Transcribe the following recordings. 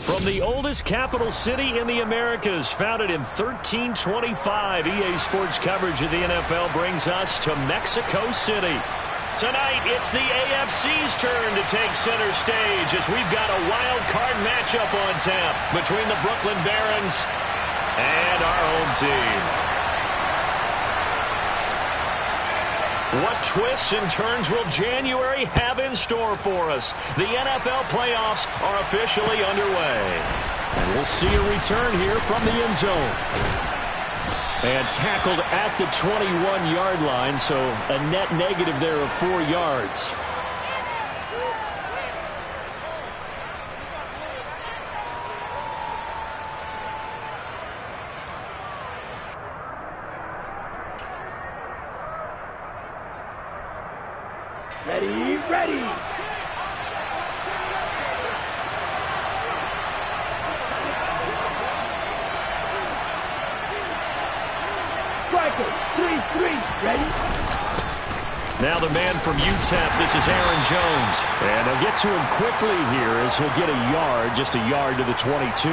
From the oldest capital city in the Americas, founded in 1325, EA Sports coverage of the NFL brings us to Mexico City. Tonight, it's the AFC's turn to take center stage as we've got a wild card matchup on tap between the Brooklyn Barons and our home team. What twists and turns will January have in store for us? The NFL playoffs are officially underway. And we'll see a return here from the end zone. And tackled at the 21-yard line, so a net negative there of 4 yards. Ready. Striker, 3-3, ready. Now the man from UTEP, this is Aaron Jones. And they'll get to him quickly here as he'll get a yard, just a yard to the 22.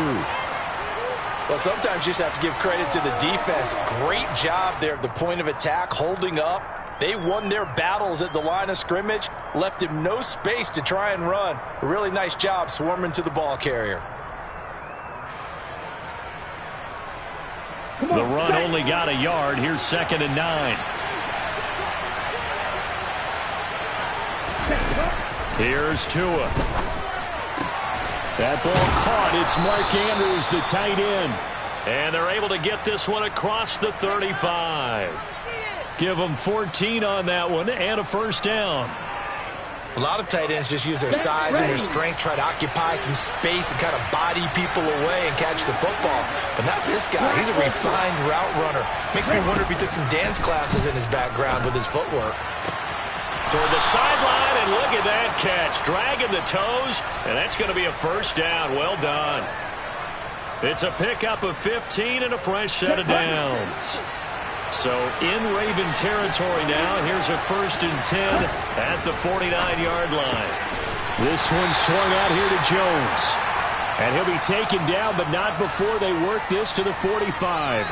Well, sometimes you just have to give credit to the defense. Great job there at the point of attack, holding up. They won their battles at the line of scrimmage, left him no space to try and run. A really nice job swarming to the ball carrier. The run only got a yard. Here's 2nd and 9. Here's Tua. That ball caught. It's Mark Andrews, the tight end. And they're able to get this one across the 35. Give them 14 on that one and a first down. A lot of tight ends just use their size and their strength, try to occupy some space and kind of body people away and catch the football. But not this guy. He's a refined route runner. Makes me wonder if he took some dance classes in his background with his footwork. Toward the sideline, and look at that catch. Dragging the toes, and that's going to be a first down. Well done. It's a pickup of 15 and a fresh set of downs. So in Raven territory now. Here's a 1st and 10 at the 49-yard line. This one swung out here to Jones. And he'll be taken down, but not before they work this to the 45.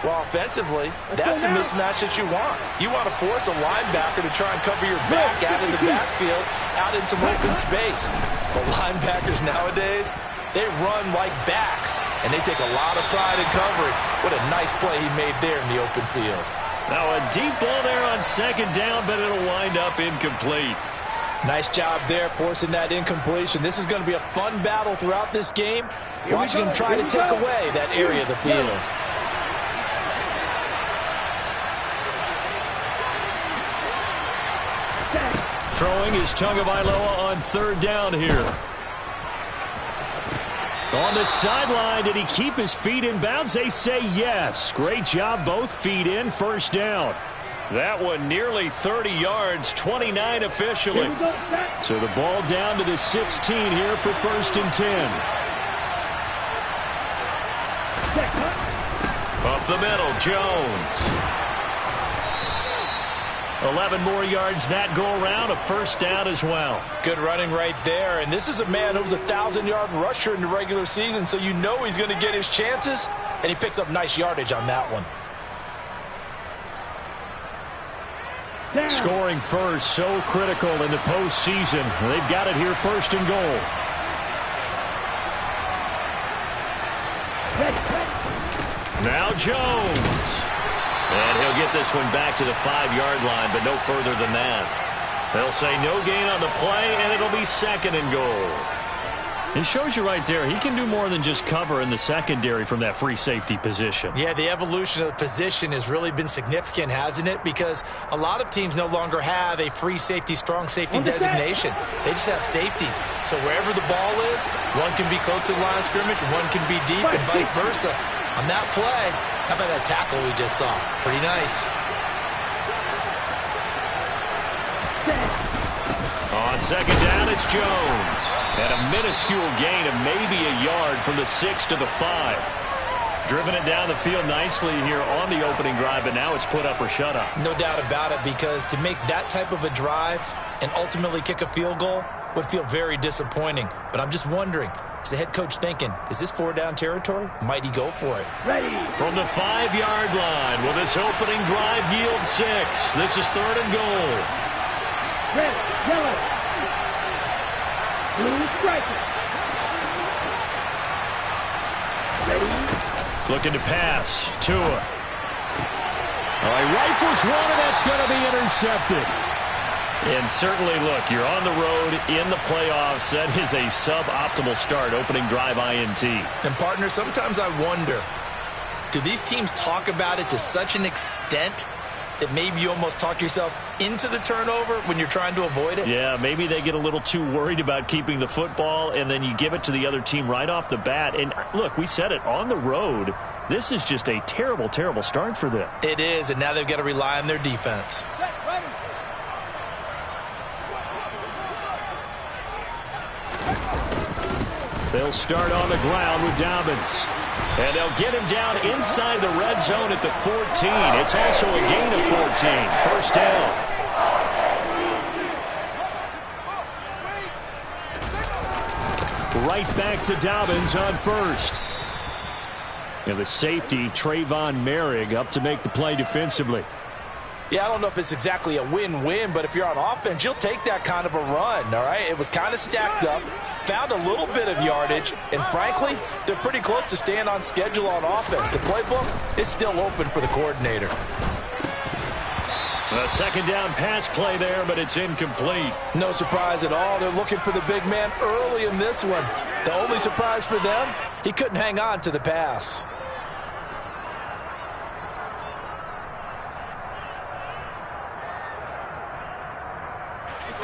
Well, offensively, that's the mismatch that you want. You want to force a linebacker to try and cover your back out of the backfield, out in some open space. The linebackers nowadays, they run like backs, and they take a lot of pride in covering. What a nice play he made there in the open field. Now a deep ball there on 2nd down, but it'll wind up incomplete. Nice job there forcing that incompletion. This is going to be a fun battle throughout this game. Watching him try to take away that area of the field. Throwing is Tagovailoa on 3rd down here. On the sideline, did he keep his feet in bounds? They say yes. Great job, both feet in, 1st down. That one nearly 30 yards, 29 officially. So the ball down to the 16 here for 1st and 10. Up the middle, Jones. 11 more yards that go around, a 1st down as well. Good running right there, and this is a man who was a 1,000-yard rusher in the regular season, so you know he's going to get his chances, and he picks up nice yardage on that one. Scoring first, so critical in the postseason. They've got it here, 1st and goal. Now Jones. And he'll get this one back to the 5-yard line, but no further than that. They'll say no gain on the play, and it'll be 2nd and goal. He shows you right there, he can do more than just cover in the secondary from that free safety position. Yeah, the evolution of the position has really been significant, hasn't it? Because a lot of teams no longer have a free safety, strong safety designation. They just have safeties. So wherever the ball is, one can be close to the line of scrimmage, one can be deep, and vice versa. On that play, how about that tackle we just saw? Pretty nice. On 2nd down, it's Jones. And a minuscule gain of maybe a yard from the 6 to the 5. Driven it down the field nicely here on the opening drive, but now it's put up or shut up. No doubt about it, because to make that type of a drive and ultimately kick a field goal would feel very disappointing. But I'm just wondering, Is the head coach thinking, is this 4-down territory? Might he go for it? Ready. From the 5-yard line, will this opening drive yield 6? This is 3rd and goal. Red, yellow. Blue striker. Ready. Looking to pass. Tua. He rifles one, and that's going to be intercepted. And certainly, look, you're on the road in the playoffs. That is a suboptimal start, opening drive INT. And, partner, sometimes I wonder, do these teams talk about it to such an extent that maybe you almost talk yourself into the turnover when you're trying to avoid it? Yeah, maybe they get a little too worried about keeping the football, and then you give it to the other team right off the bat. And, look, we said it, on the road, this is just a terrible, terrible start for them. It is, and now they've got to rely on their defense. They'll start on the ground with Dobbins. And they'll get him down inside the red zone at the 14. It's also a gain of 14. First down. Right back to Dobbins on first. And the safety, Trayvon Merrick, up to make the play defensively. Yeah, I don't know if it's exactly a win-win, but if you're on offense, you'll take that kind of a run, all right? It was kind of stacked up, found a little bit of yardage, and frankly, they're pretty close to staying on schedule on offense. The playbook is still open for the coordinator. A second down pass play there, but it's incomplete. No surprise at all. They're looking for the big man early in this one. The only surprise for them, he couldn't hang on to the pass.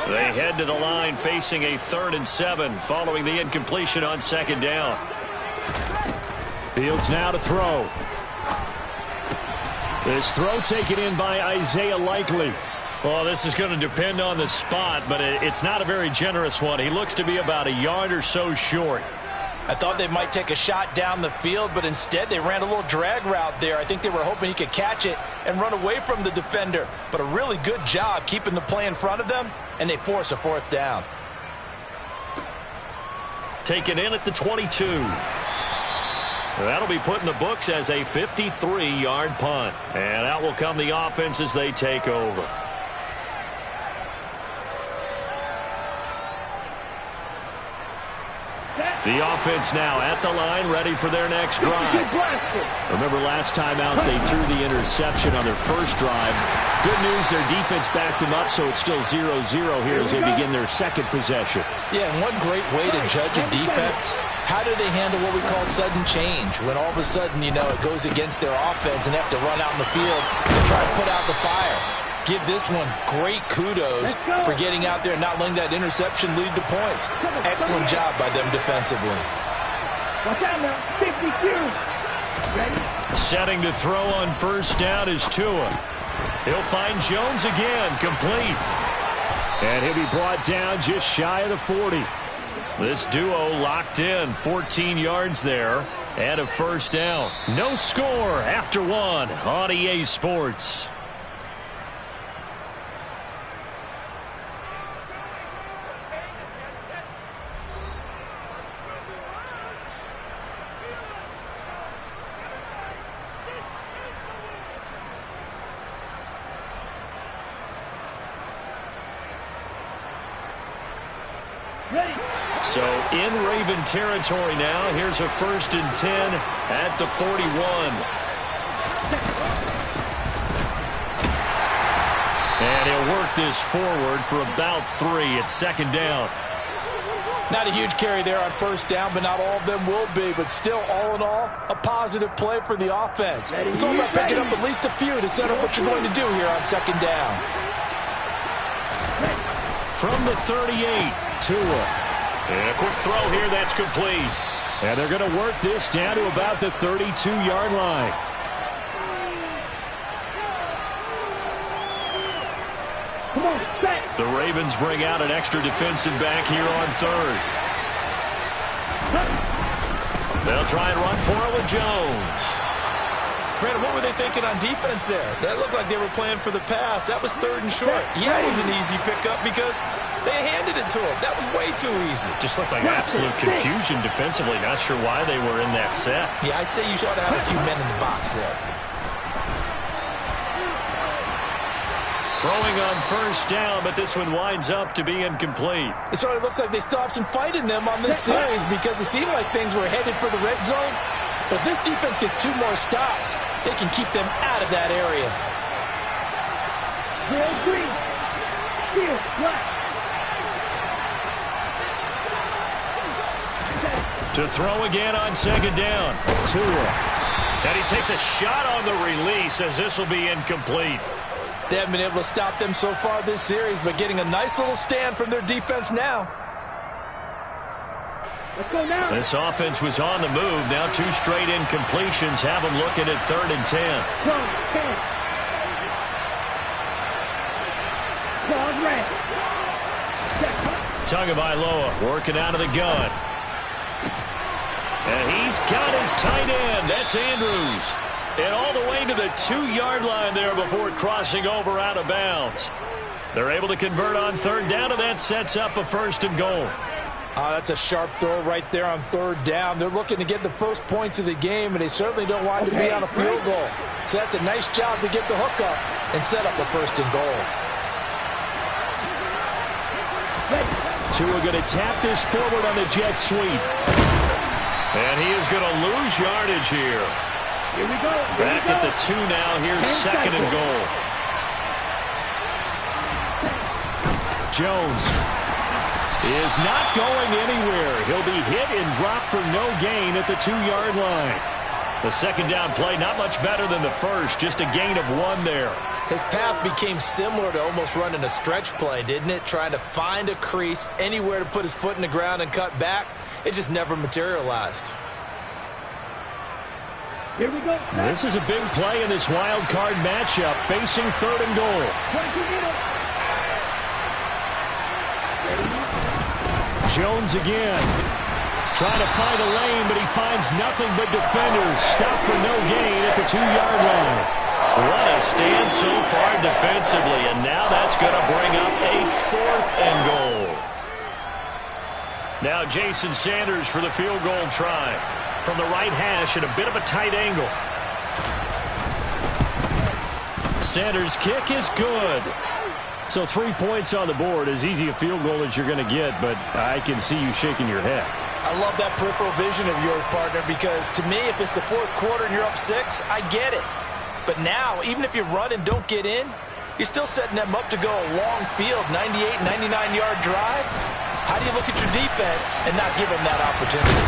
They head to the line facing a 3rd and 7 following the incompletion on second down. Fields now to throw. This throw taken in by Isaiah Likely. Well, this is going to depend on the spot, but it's not a very generous one. He looks to be about a yard or so short. I thought they might take a shot down the field, but instead they ran a little drag route there. I think they were hoping he could catch it and run away from the defender. But a really good job keeping the play in front of them, and they force a 4th down. Taken in at the 22. That'll be put in the books as a 53-yard punt. And out will come the offense as they take over. The offense now at the line, ready for their next drive. Remember last time out, they threw the interception on their first drive. Good news, their defense backed them up, so it's still 0-0 here as they begin their second possession. Yeah, and one great way to judge a defense, how do they handle what we call sudden change? When all of a sudden, it goes against their offense and they have to run out in the field and try to put out the fire. Give this one great kudos for getting out there and not letting that interception lead to points. Excellent job by them defensively. Watch out now, 52. Ready? Setting to throw on first down is Tua. He'll find Jones again, complete. And he'll be brought down just shy of the 40. This duo locked in, 14 yards there, and a first down. No score after one on EA Sports. So in Raven territory now. Here's a 1st and 10 at the 41. And he'll work this forward for about 3 at second down. Not a huge carry there on first down, but not all of them will be. But still, all in all, a positive play for the offense. It's all about picking up at least a few to set up what you're going to do here on second down. From the 38, Tua. And a quick throw here, that's complete. And they're going to work this down to about the 32-yard line. Come on, back. The Ravens bring out an extra defensive back here on 3rd. They'll try and run for it with Jones. Brandon, what were they thinking on defense there? That looked like they were playing for the pass. That was 3rd and short. Yeah, it was an easy pickup because they handed it to him. That was way too easy. Just looked like absolute confusion defensively. Not sure why they were in that set. Yeah, I'd say you ought to have a few men in the box there. Throwing on 1st down, but this one winds up to be incomplete. It sort of looks like they stopped some fight in them on this series because it seemed like things were headed for the red zone. But if this defense gets 2 more stops, they can keep them out of that area. Real green. Field black. To throw again on 2nd down. Tua. And he takes a shot on the release as this will be incomplete. They haven't been able to stop them so far this series, but getting a nice little stand from their defense now. Let's go now. This offense was on the move. Now 2 straight incompletions have them looking at 3rd and 10. Close, 10. Claws red. Tagovailoa working out of the gun. And he's got his tight end. That's Andrews. And all the way to the 2-yard line there before crossing over out of bounds. They're able to convert on 3rd down, and that sets up a 1st and goal. That's a sharp throw right there on 3rd down. They're looking to get the first points of the game, and they certainly don't want to be on a field goal. So that's a nice job to get the hook up and set up a 1st and goal. Tua going to tap this forward on the jet sweep. And he is going to lose yardage here. Here we go. Back at the 2 now. Here's 2nd and goal. Jones is not going anywhere. He'll be hit and dropped for no gain at the 2-yard line. The 2nd down play not much better than the first. Just a gain of 1 there. His path became similar to almost running a stretch play, didn't it? Trying to find a crease, anywhere to put his foot in the ground and cut back. It just never materialized. Here we go. This is a big play in this wild card matchup, facing 3rd and goal. Jones again. Trying to find a lane, but he finds nothing but defenders. Stop for no gain at the 2-yard line. What a stand so far defensively, and now that's going to bring up a 4th and goal. Now Jason Sanders for the field goal try. From the right hash at a bit of a tight angle. Sanders' kick is good. So 3 points on the board, as easy a field goal as you're going to get, but I can see you shaking your head. I love that peripheral vision of yours, partner, because to me, if it's the 4th quarter and you're up 6, I get it. But now, even if you run and don't get in, you're still setting them up to go a long field, 98, 99-yard drive. How do you look at your defense and not give them that opportunity?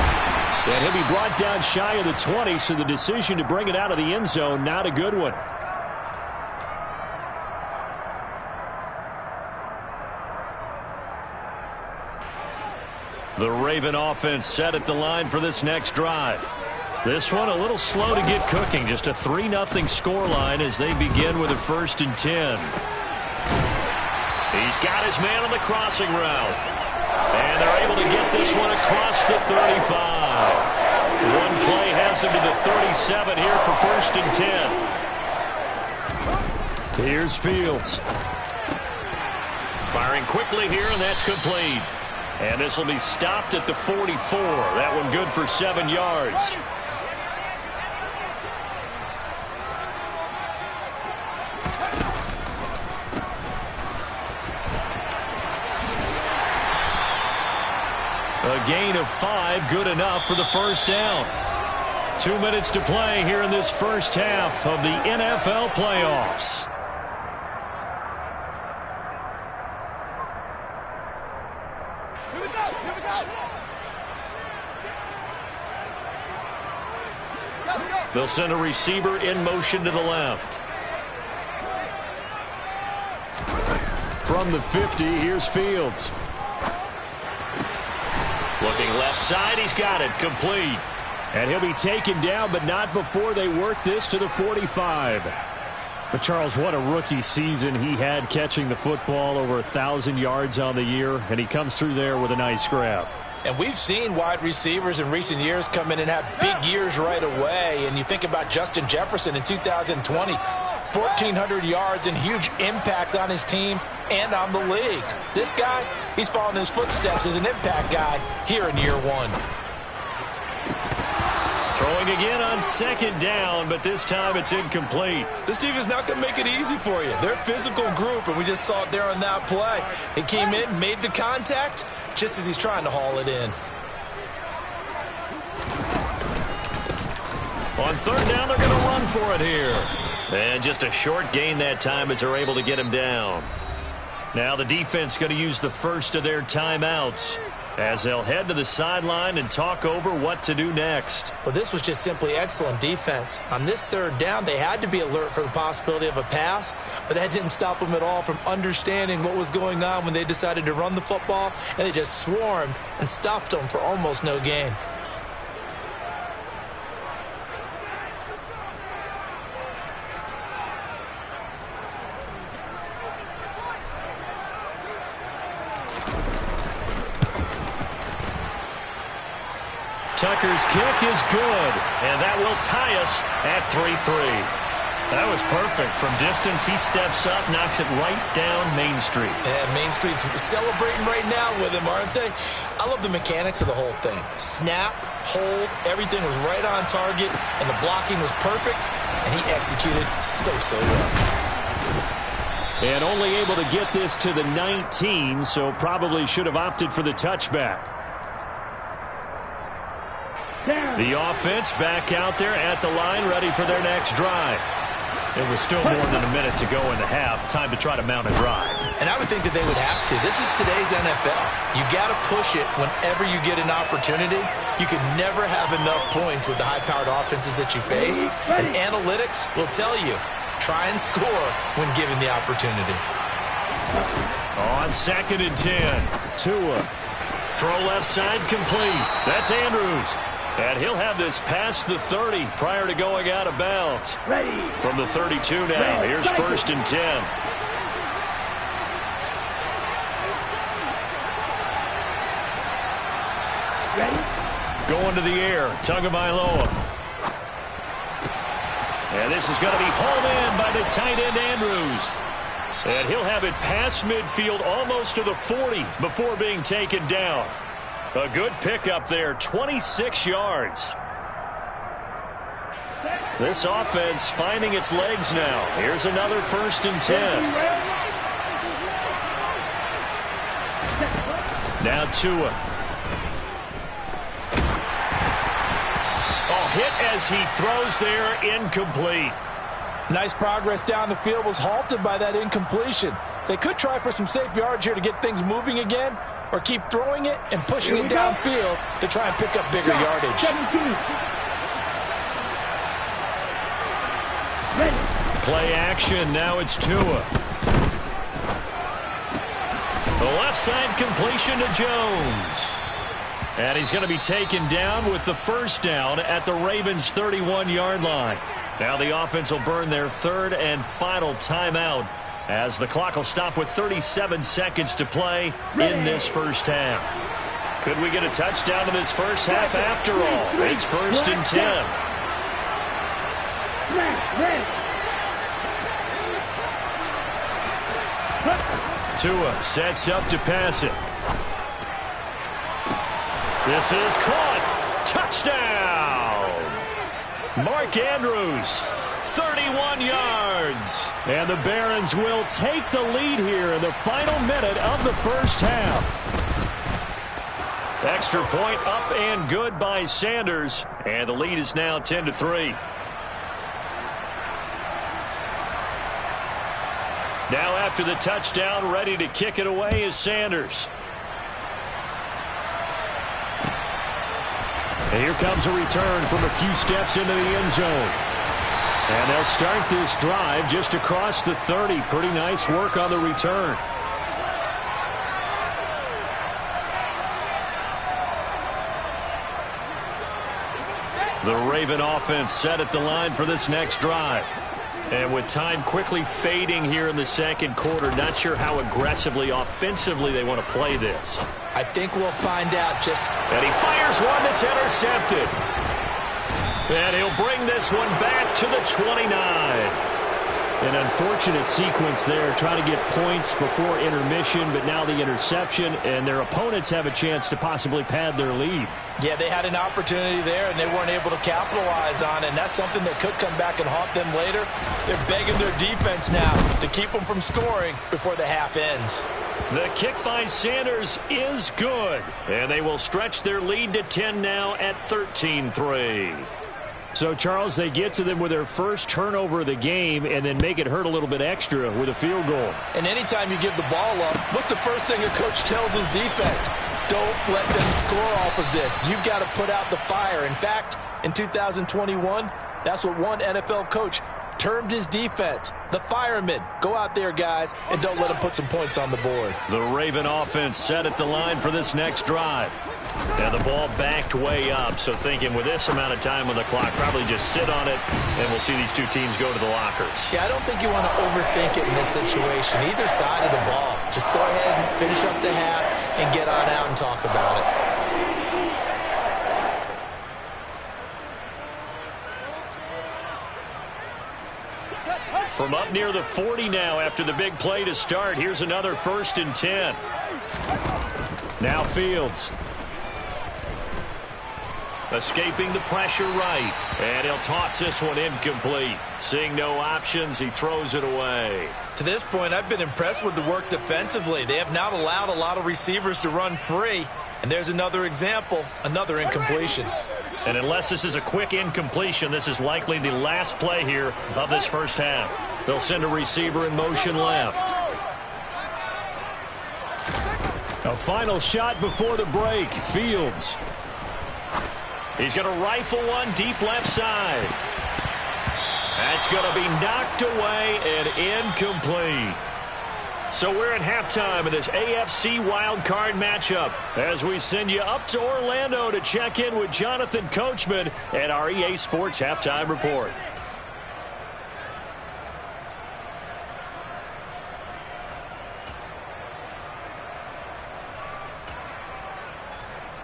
And he'll be brought down shy of the 20, so the decision to bring it out of the end zone, not a good one. The Raven offense set at the line for this next drive. This one a little slow to get cooking. Just a 3-0 scoreline as they begin with a 1st and 10. He's got his man on the crossing route. And they're able to get this one across the 35. One play has him to the 37 here for 1st and 10. Here's Fields. Firing quickly here, and that's complete. And this will be stopped at the 44. That one good for 7 yards. A gain of 5, good enough for the 1st down. 2 minutes to play here in this first half of the NFL playoffs. Here we go. Here we go. They'll send a receiver in motion to the left. From the 50, here's Fields. Looking left side, he's got it, complete. And he'll be taken down, but not before they work this to the 45. But Charles, what a rookie season he had catching the football, over 1,000 yards on the year, and he comes through there with a nice grab. And we've seen wide receivers in recent years come in and have big years right away. And you think about Justin Jefferson in 2020, 1,400 yards and huge impact on his team and on the league. This guy, he's following his footsteps as an impact guy here in year one. Throwing again on second down, but this time it's incomplete. This defense is not going to make it easy for you. They're a physical group, and we just saw it there on that play. He came in, made the contact, just as he's trying to haul it in. On third down, they're going to run for it here. And just a short gain that time as they're able to get him down. Now the defense going to use the first of their timeouts as they'll head to the sideline and talk over what to do next. Well, this was just simply excellent defense. On this third down, they had to be alert for the possibility of a pass, but that didn't stop them at all from understanding what was going on when they decided to run the football, and they just swarmed and stuffed them for almost no gain. Tucker's kick is good, and that will tie us at 3-3. That was perfect. From distance, he steps up, knocks it right down Main Street. Yeah, Main Street's celebrating right now with him, aren't they? I love the mechanics of the whole thing. Snap, hold, everything was right on target, and the blocking was perfect, and he executed so well. And only able to get this to the 19, so probably should have opted for the touchback. The offense back out there at the line, ready for their next drive. It was still more than a minute to go in the half. Time to try to mount a drive. And I would think that they would have to. This is today's NFL. You got to push it whenever you get an opportunity. You can never have enough points with the high-powered offenses that you face. And analytics will tell you, try and score when given the opportunity. On 2nd and 10, Tua. Throw left side complete. That's Andrews. And he'll have this past the 30 prior to going out of bounds. Ready. From the 32 now. Here's 1st and 10. Ready. Going to the air. Tagovailoa. And this is going to be hauled in by the tight end Andrews. And he'll have it past midfield almost to the 40 before being taken down. A good pickup there, 26 yards. This offense finding its legs now. Here's another 1st and 10. Now Tua. Oh, hit as he throws there, incomplete. Nice progress down the field, was halted by that incompletion. They could try for some safe yards here to get things moving again, or keep throwing it and pushing it downfield to try and pick up bigger yardage. 17. Ready. Play action, now it's Tua. The left side completion to Jones. And he's going to be taken down with the 1st down at the Ravens' 31-yard line. Now the offense will burn their 3rd and final timeout, as the clock will stop with 37 seconds to play in this first half. Could we get a touchdown in this first half after all? It's 1st and 10. Tua sets up to pass it. This is caught. Touchdown! Mark Andrews, 31 yards. And the Barons will take the lead here in the final minute of the first half. Extra point up and good by Sanders. And the lead is now 10-3. Now after the touchdown, ready to kick it away is Sanders. And here comes a return from a few steps into the end zone. And they'll start this drive just across the 30. Pretty nice work on the return. The Raven offense set at the line for this next drive. And with time quickly fading here in the second quarter, not sure how aggressively, offensively they want to play this. I think we'll find out just... And he fires one that's intercepted. And he'll bring this one back to the 29. An unfortunate sequence there, trying to get points before intermission, but now the interception, and their opponents have a chance to possibly pad their lead. Yeah, they had an opportunity there, and they weren't able to capitalize on it, and that's something that could come back and haunt them later. They're begging their defense now to keep them from scoring before the half ends. The kick by Sanders is good, and they will stretch their lead to 10 now at 13-3. So, Charles, they get to them with their first turnover of the game and then make it hurt a little bit extra with a field goal. And anytime you give the ball up, what's the first thing a coach tells his defense? Don't let them score off of this. You've got to put out the fire. In fact, in 2021, that's what one NFL coach termed his defense, the firemen. Go out there, guys, and don't let them put some points on the board. The Raven offense set at the line for this next drive. And the ball backed way up, so thinking with this amount of time on the clock, probably just sit on it, and we'll see these two teams go to the lockers. Yeah, I don't think you want to overthink it in this situation. Either side of the ball. Just go ahead and finish up the half and get on out and talk about it. From up near the 40 now after the big play to start, here's another 1st and 10. Now Fields. Escaping the pressure right. And he'll toss this one incomplete. Seeing no options, he throws it away. To this point, I've been impressed with the work defensively. They have not allowed a lot of receivers to run free. And there's another example, another incompletion. And unless this is a quick incompletion, this is likely the last play here of this first half. They'll send a receiver in motion left. A final shot before the break. Fields. He's going to rifle one deep left side. That's going to be knocked away and incomplete. So we're at halftime of this AFC wildcard matchup as we send you up to Orlando to check in with Jonathan Coachman at our EA Sports Halftime Report.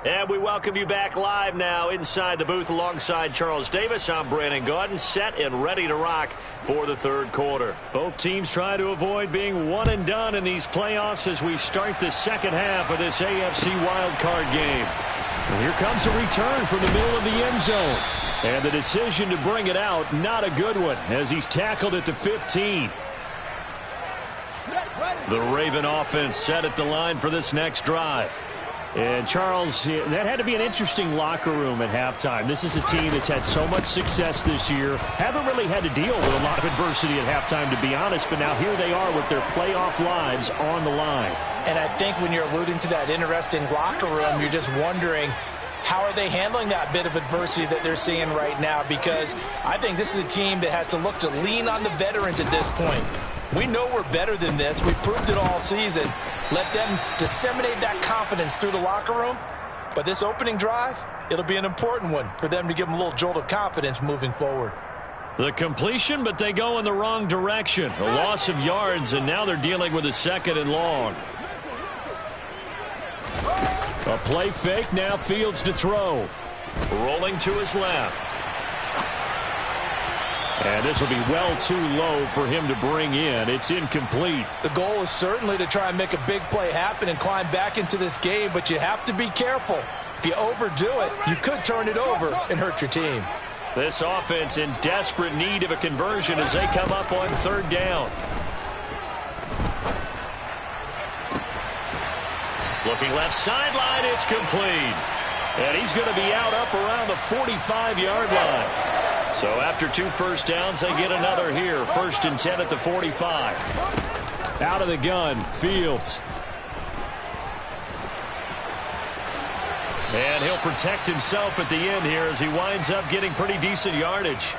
And we welcome you back live now inside the booth alongside Charles Davis. I'm Brandon Gaudin, set and ready to rock for the third quarter. Both teams try to avoid being one and done in these playoffs as we start the second half of this AFC wildcard game. And here comes a return from the middle of the end zone. And the decision to bring it out, not a good one, as he's tackled at the 15. The Raven offense set at the line for this next drive. And, Charles, that had to be an interesting locker room at halftime. This is a team that's had so much success this year. Haven't really had to deal with a lot of adversity at halftime, to be honest. But now here they are with their playoff lives on the line. And I think when you're alluding to that interesting locker room, you're just wondering, how are they handling that bit of adversity that they're seeing right now? Because I think this is a team that has to look to lean on the veterans at this point. We know we're better than this. We proved it all season. Let them disseminate that confidence through the locker room. But this opening drive, it'll be an important one for them to give them a little jolt of confidence moving forward. The completion, but they go in the wrong direction. A loss of yards, and now they're dealing with a 2nd and long. A play fake, now Fields to throw. Rolling to his left. And this will be well too low for him to bring in. It's incomplete. The goal is certainly to try and make a big play happen and climb back into this game, but you have to be careful. If you overdo it, you could turn it over and hurt your team. This offense in desperate need of a conversion as they come up on 3rd down. Looking left sideline, it's complete. And he's going to be out up around the 45-yard line. So after 2 first downs, they get another here. 1st and 10 at the 45. Out of the gun, Fields. And he'll protect himself at the end here as he winds up getting pretty decent yardage.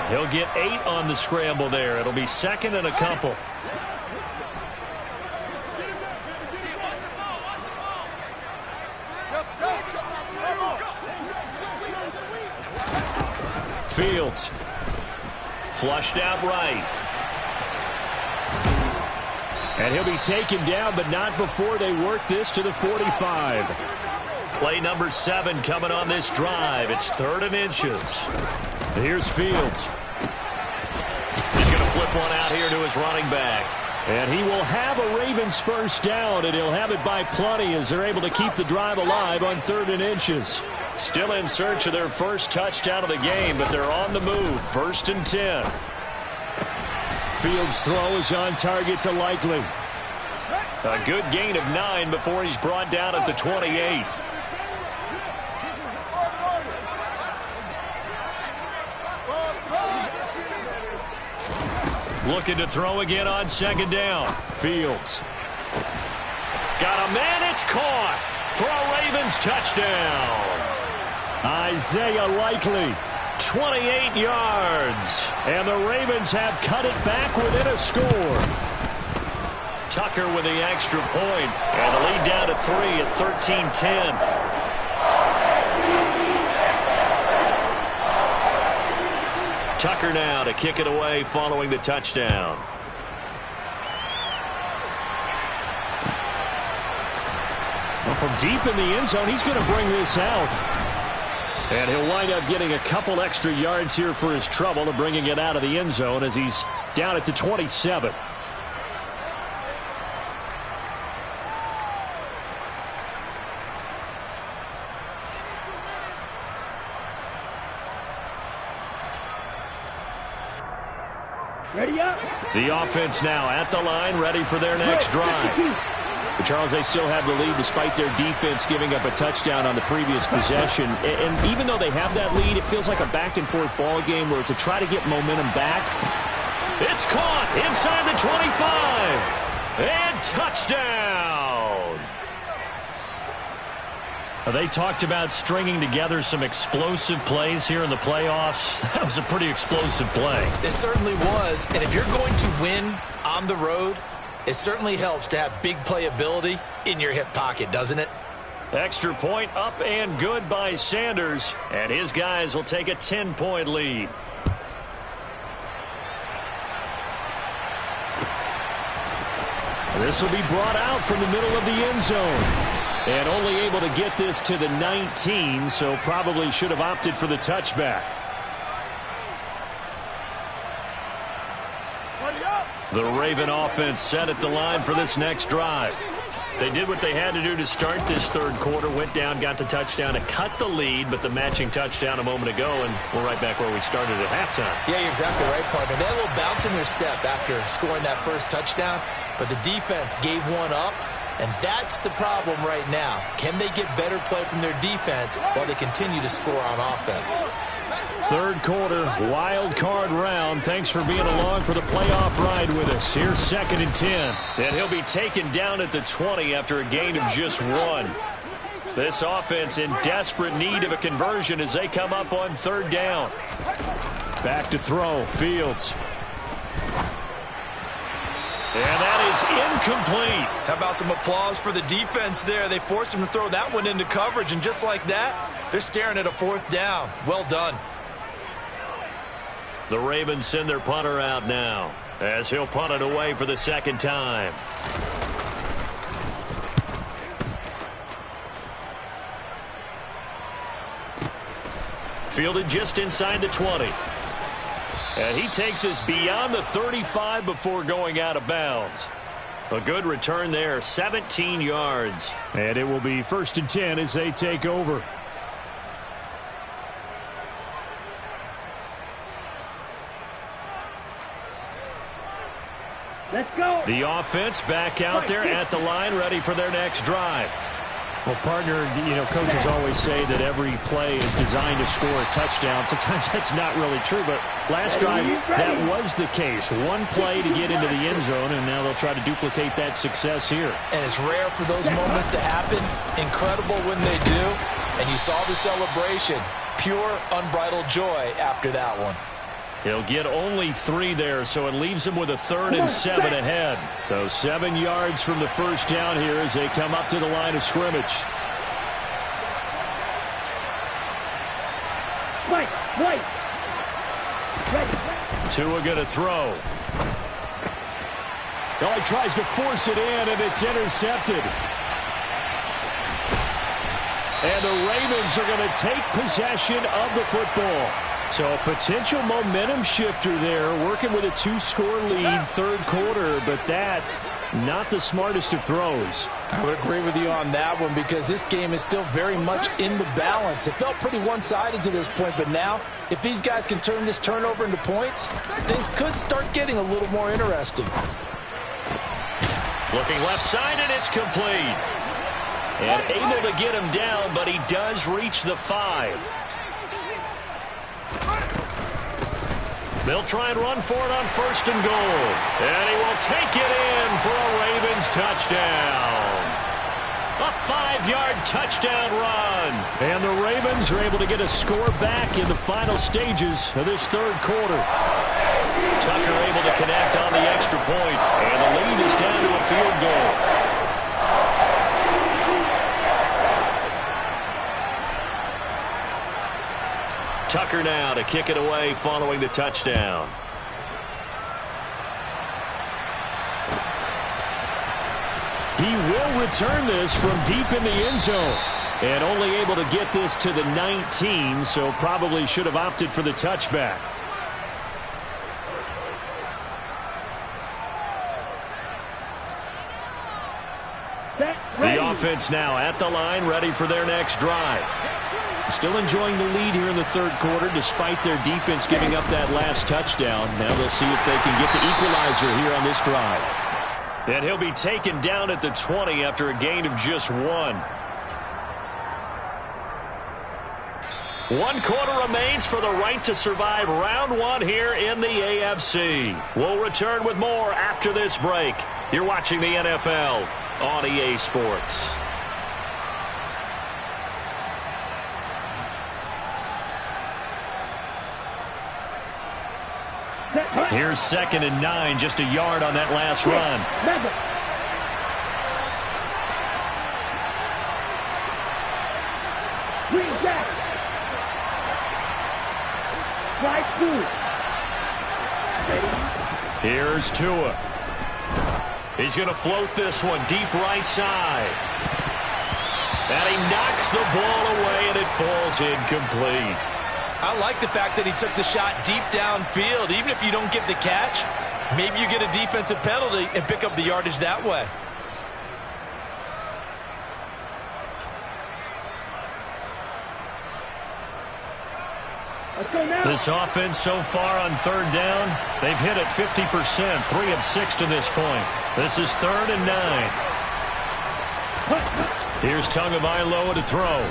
He'll get 8 on the scramble there. It'll be 2nd and a couple. Fields Flushed out right. And he'll be taken down, but not before they work this to the 45. Play number 7 coming on this drive. It's 3rd and inches. Here's Fields. He's going to flip one out here to his running back. And he will have a Ravens first down, and he'll have it by plenty as they're able to keep the drive alive on 3rd and inches. Still in search of their first touchdown of the game, but they're on the move. 1st and 10. Fields' throw is on target to Likely. A good gain of 9 before he's brought down at the 28. Looking to throw again on 2nd down. Fields. Got a man, it's caught for a Ravens touchdown. Isaiah Likely. 28 yards. And the Ravens have cut it back within a score. Tucker with the extra point. And the lead down to 3 at 13-10. Tucker now to kick it away following the touchdown. Well, from deep in the end zone, he's going to bring this out. And he'll wind up getting a couple extra yards here for his trouble and bringing it out of the end zone as he's down at the 27. Ready up. The offense now at the line, ready for their next drive. But Charles, they still have the lead despite their defense giving up a touchdown on the previous possession. And even though they have that lead, it feels like a back-and-forth ball game where to try to get momentum back. It's caught inside the 25. And touchdown. They talked about stringing together some explosive plays here in the playoffs. That was a pretty explosive play. It certainly was. And if you're going to win on the road, it certainly helps to have big playability in your hip pocket, doesn't it? Extra point up and good by Sanders. And his guys will take a 10-point lead. This will be brought out from the middle of the end zone. And only able to get this to the 19, so probably should have opted for the touchback. The Raven offense set at the line for this next drive. They did what they had to do to start this 3rd quarter, went down, got the touchdown to cut the lead, but the matching touchdown a moment ago, and we're right back where we started at halftime. Yeah, you're exactly right, partner. They had a little bounce in their step after scoring that first touchdown, but the defense gave one up, and that's the problem right now. Can they get better play from their defense while they continue to score on offense? 3rd quarter, wild card round. Thanks for being along for the playoff ride with us. Here's 2nd and 10. And he'll be taken down at the 20 after a gain of just 1. This offense in desperate need of a conversion as they come up on 3rd down. Back to throw, Fields. And that is incomplete. How about some applause for the defense there? They forced him to throw that one into coverage, and just like that, they're staring at a 4th down. Well done. The Ravens send their punter out now as he'll punt it away for the 2nd time. Fielded just inside the 20. And he takes us beyond the 35 before going out of bounds. A good return there, 17 yards. And it will be 1st and 10 as they take over. Let's go. The offense back out there at the line, ready for their next drive. Well, partner, you know, coaches always say that every play is designed to score a touchdown. Sometimes that's not really true, but last drive, that was the case. One play to get into the end zone, and now they'll try to duplicate that success here. And it's rare for those moments to happen. Incredible when they do. And you saw the celebration. Pure, unbridled joy after that one. He'll get only 3 there, so it leaves him with a 3rd and 7 ahead. So 7 yards from the first down here as they come up to the line of scrimmage. White. Tua going to throw. Well, he tries to force it in, and it's intercepted. And the Ravens are going to take possession of the football. So a potential momentum shifter there, working with a 2-score lead, third quarter, but that, not the smartest of throws. I would agree with you on that one because this game is still very much in the balance. It felt pretty one-sided to this point, but now if these guys can turn this turnover into points, things could start getting a little more interesting. Looking left side, and it's complete. And able to get him down, but he does reach the 5. They'll try and run for it on 1st and goal. And he will take it in for a Ravens touchdown. A 5-yard touchdown run. And the Ravens are able to get a score back in the final stages of this third quarter. Tucker able to connect on the extra point, and the lead is down to a field goal. Tucker now to kick it away following the touchdown. He will return this from deep in the end zone. And only able to get this to the 19, so probably should have opted for the touchback. The offense now at the line, ready for their next drive. Still enjoying the lead here in the third quarter, despite their defense giving up that last touchdown. Now they'll see if they can get the equalizer here on this drive. And he'll be taken down at the 20 after a gain of just 1. 1 quarter remains for the right to survive round 1 here in the AFC. We'll return with more after this break. You're watching the NFL on EA Sports. Here's 2nd and 9, just a yard on that last run. Here's Tua. He's going to float this one deep right side. And he knocks the ball away, and it falls incomplete. I like the fact that he took the shot deep downfield. Even if you don't get the catch, maybe you get a defensive penalty and pick up the yardage that way. This offense so far on 3rd down, they've hit it 50%, 3 of 6 to this point. This is 3rd and 9. Here's Tagovailoa to throw.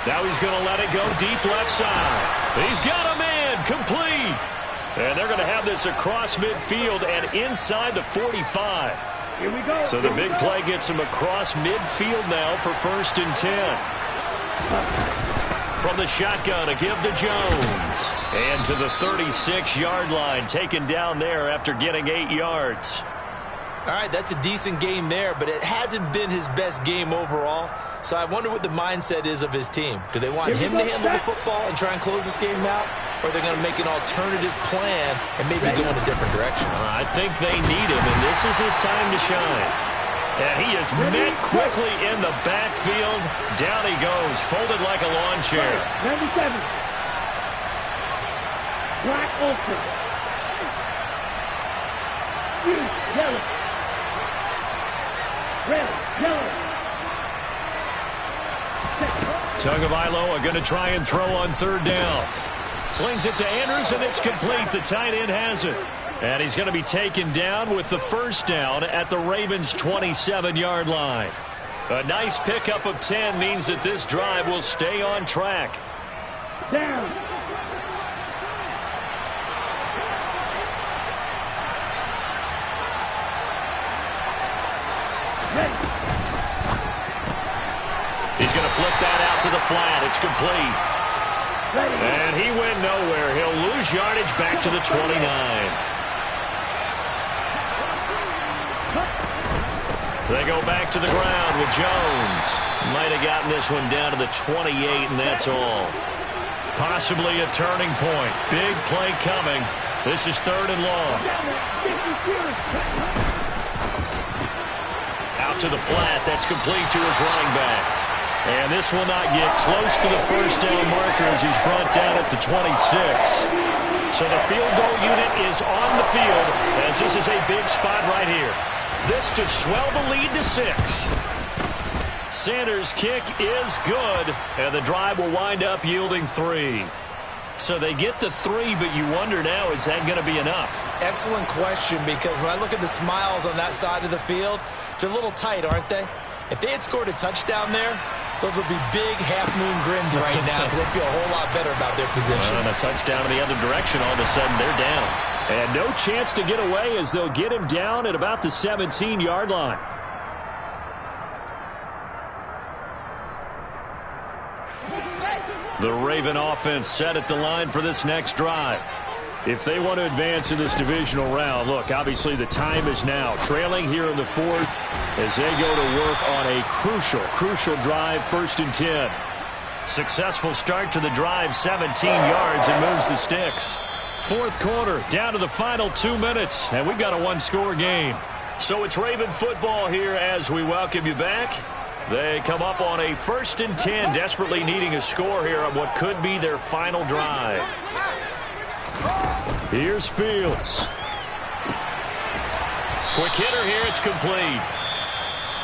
Now he's going to let it go deep left side. He's got him in, complete. And they're going to have this across midfield and inside the 45. Here we go. So the big play gets him across midfield now for 1st and 10. From the shotgun, a give to Jones. And to the 36-yard line, taken down there after getting 8 yards. All right, that's a decent game there, but it hasn't been his best game overall. So I wonder what the mindset is of his team. Do they want him to handle the football and try and close this game out? Or are they going to make an alternative plan and maybe go in a different direction? I think they need him, and this is his time to shine. And he is met quickly in the backfield. Down he goes, folded like a lawn chair. 97. Black Ultra. Yellow. Red, yellow. Tagovailoa going to try and throw on 3rd down. Slings it to Andrews, and it's complete. The tight end has it. And he's going to be taken down with the 1st down at the Ravens' 27-yard line. A nice pickup of 10 means that this drive will stay on track. Down. He's going to flip that out to the flat. It's complete. And he went nowhere. He'll lose yardage back to the 29. They go back to the ground with Jones. Might have gotten this one down to the 28, and that's all. Possibly a turning point. Big play coming. This is 3rd and long. Out to the flat. That's complete to his running back. And this will not get close to the first down marker as he's brought down at the 26. So the field goal unit is on the field as this is a big spot right here. This to swell the lead to 6. Sanders' kick is good, and the drive will wind up yielding 3. So they get the 3, but you wonder now, is that going to be enough? Excellent question, because when I look at the smiles on that side of the field, they're a little tight, aren't they? If they had scored a touchdown there, those would be big half-moon grins right now because they feel a whole lot better about their position. And a touchdown in the other direction, all of a sudden they're down. And no chance to get away as they'll get him down at about the 17-yard line. The Raven offense set at the line for this next drive. If they want to advance in this divisional round, look, obviously the time is now. Trailing here in the 4th as they go to work on a crucial drive, 1st and 10. Successful start to the drive, 17 yards, and moves the sticks. 4th quarter, down to the final 2 minutes, and we've got a 1-score game. So it's Raven football here as we welcome you back. They come up on a 1st and 10, desperately needing a score here on what could be their final drive. Here's Fields. Quick hitter here, it's complete.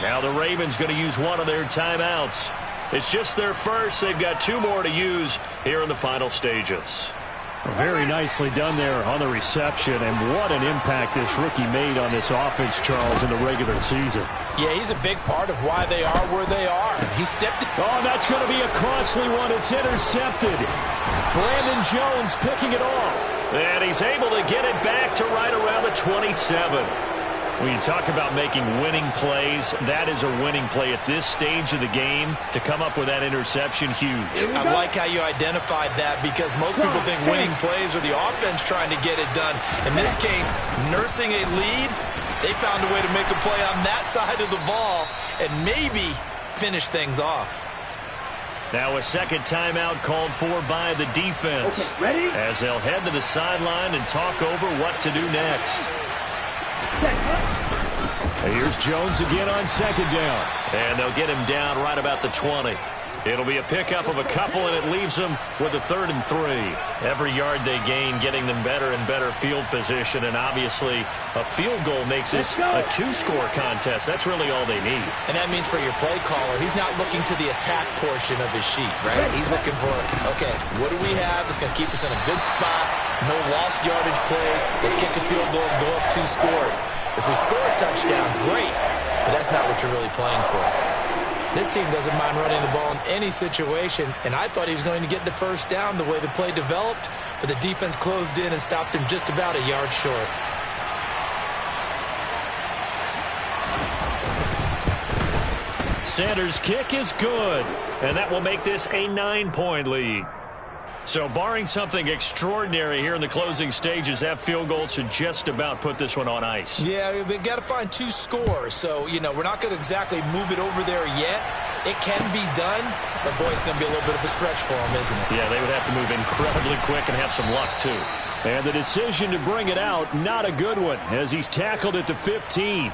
Now the Ravens going to use one of their timeouts. It's just their first. They've got 2 more to use here in the final stages. Very nicely done there on the reception, and what an impact this rookie made on this offense, Charles, in the regular season. Yeah, he's a big part of why they are where they are. He stepped it. Oh, that's going to be a costly one. It's intercepted. Brandon Jones picking it off. And he's able to get it back to right around the 27. When you talk about making winning plays, that is a winning play at this stage of the game. To come up with that interception, huge. I like how you identified that because most people think winning plays are the offense trying to get it done. In this case, nursing a lead, they found a way to make a play on that side of the ball and maybe finish things off. Now a second timeout called for by the defense. Okay, ready? As they'll head to the sideline and talk over what to do next. Here's Jones again on 2nd down. And they'll get him down right about the 20. It'll be a pickup of a couple, and it leaves them with a 3rd and 3. Every yard they gain, getting them better and better field position, and obviously a field goal makes this a 2-score contest. That's really all they need. And that means for your play caller, he's not looking to the attack portion of his sheet, right? He's looking for, okay, what do we have that's going to keep us in a good spot? No lost yardage plays. Let's kick a field goal and go up 2 scores. If we score a touchdown, great, but that's not what you're really playing for. This team doesn't mind running the ball in any situation, and I thought he was going to get the first down the way the play developed, but the defense closed in and stopped him just about a yard short. Sanders' kick is good, and that will make this a 9-point lead. So barring something extraordinary here in the closing stages, that field goal should just about put this one on ice. Yeah, we've got to find 2 scores. So, you know, we're not going to exactly move it over there yet. It can be done, but, boy, it's going to be a little bit of a stretch for them, isn't it? Yeah, they would have to move incredibly quick and have some luck, too. And the decision to bring it out, not a good one, as he's tackled at the 15.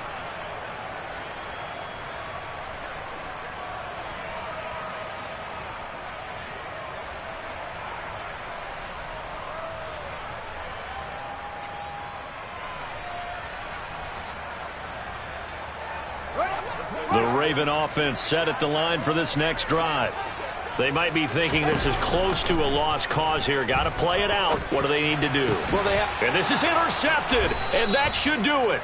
The Raven offense set at the line for this next drive. They might be thinking this is close to a lost cause here. Got to play it out. What do they need to do? Well, they have. And this is intercepted, and that should do it.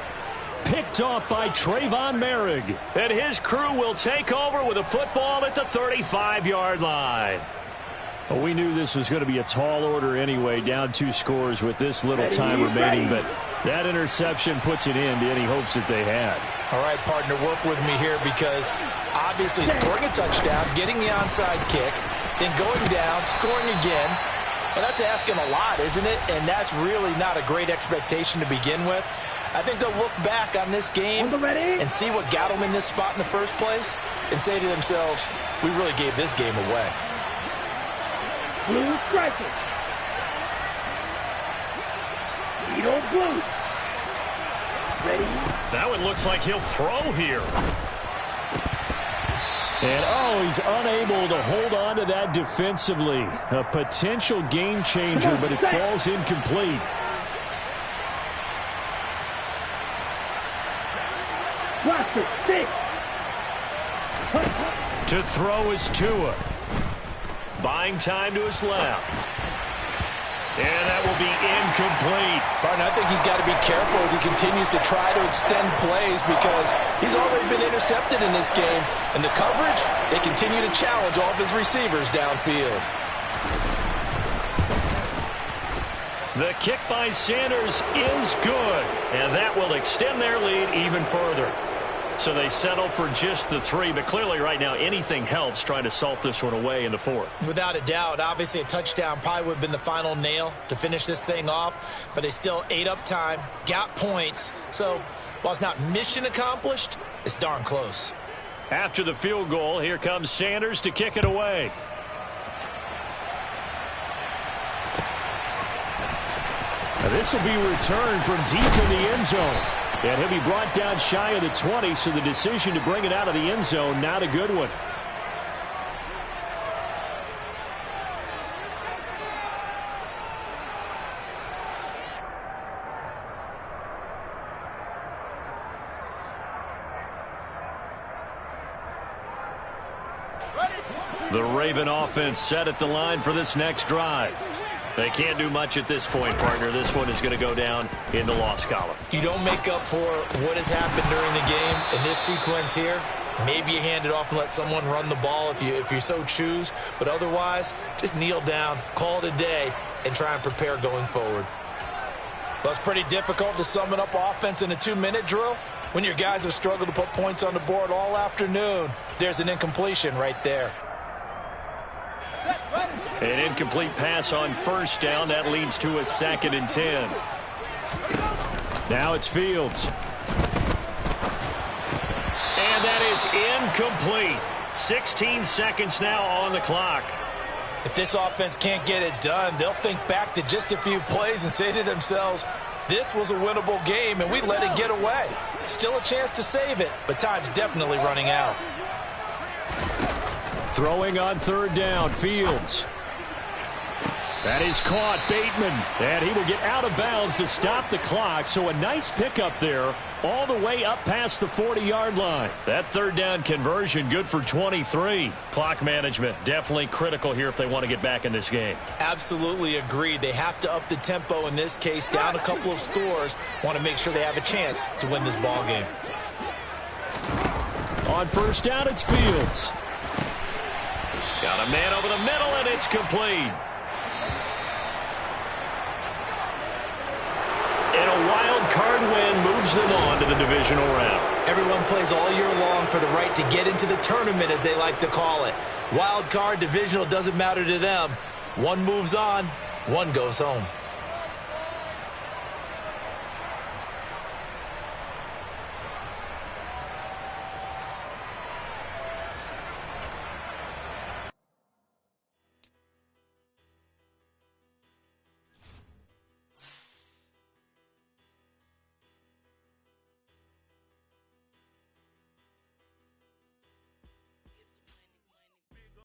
Picked off by Trayvon Merrick. And his crew will take over with a football at the 35-yard line. Well, we knew this was going to be a tall order anyway, down 2 scores with this little time remaining, but that interception puts an end to any hopes that they had. All right, partner, work with me here because obviously scoring a touchdown, getting the onside kick, then going down, scoring again, well, that's asking a lot, isn't it? And that's really not a great expectation to begin with. I think they'll look back on this game and see what got them in this spot in the first place and say to themselves, we really gave this game away. Blue striker. Needle blue. Ready? Now it looks like he'll throw here. And, oh, he's unable to hold on to that defensively. A potential game changer, but it falls incomplete. Roster 6. To throw is Tua. Buying time to his left. And that will be incomplete. Barton, I think he's got to be careful as he continues to try to extend plays because he's already been intercepted in this game. And the coverage, they continue to challenge all of his receivers downfield. The kick by Sanders is good. And that will extend their lead even further. So they settle for just the 3, but clearly right now anything helps trying to salt this one away in the 4th. Without a doubt, obviously a touchdown probably would have been the final nail to finish this thing off, but they still ate up time, got points. So while it's not mission accomplished, it's darn close. After the field goal, here comes Sanders to kick it away. Now this will be returned from deep in the end zone. And he'll be brought down shy of the 20, so the decision to bring it out of the end zone, not a good one. The Raven offense set at the line for this next drive. They can't do much at this point, partner. This one is going to go down in the loss column. You don't make up for what has happened during the game in this sequence here. Maybe you hand it off and let someone run the ball if you so choose. But otherwise, just kneel down, call it a day, and try and prepare going forward. Well, it's pretty difficult to summon up offense in a 2-minute drill when your guys have struggled to put points on the board all afternoon. There's an incompletion right there. An incomplete pass on first down. That leads to a 2nd and 10. Now it's Fields. And that is incomplete. 16 seconds now on the clock. If this offense can't get it done, they'll think back to just a few plays and say to themselves, this was a winnable game and we let it get away. Still a chance to save it, but time's definitely running out. Throwing on 3rd down, Fields. That is caught, Bateman, and he will get out of bounds to stop the clock. So a nice pickup there all the way up past the 40-yard line. That 3rd down conversion good for 23. Clock management definitely critical here if they want to get back in this game. Absolutely agreed. They have to up the tempo in this case, down a couple of scores. Want to make sure they have a chance to win this ball game. On 1st down, it's Fields. Got a man over the middle, and it's complete. And a wild card win moves them on to the divisional round. Everyone plays all year long for the right to get into the tournament, as they like to call it. Wild card, divisional, doesn't matter to them. One moves on, one goes home.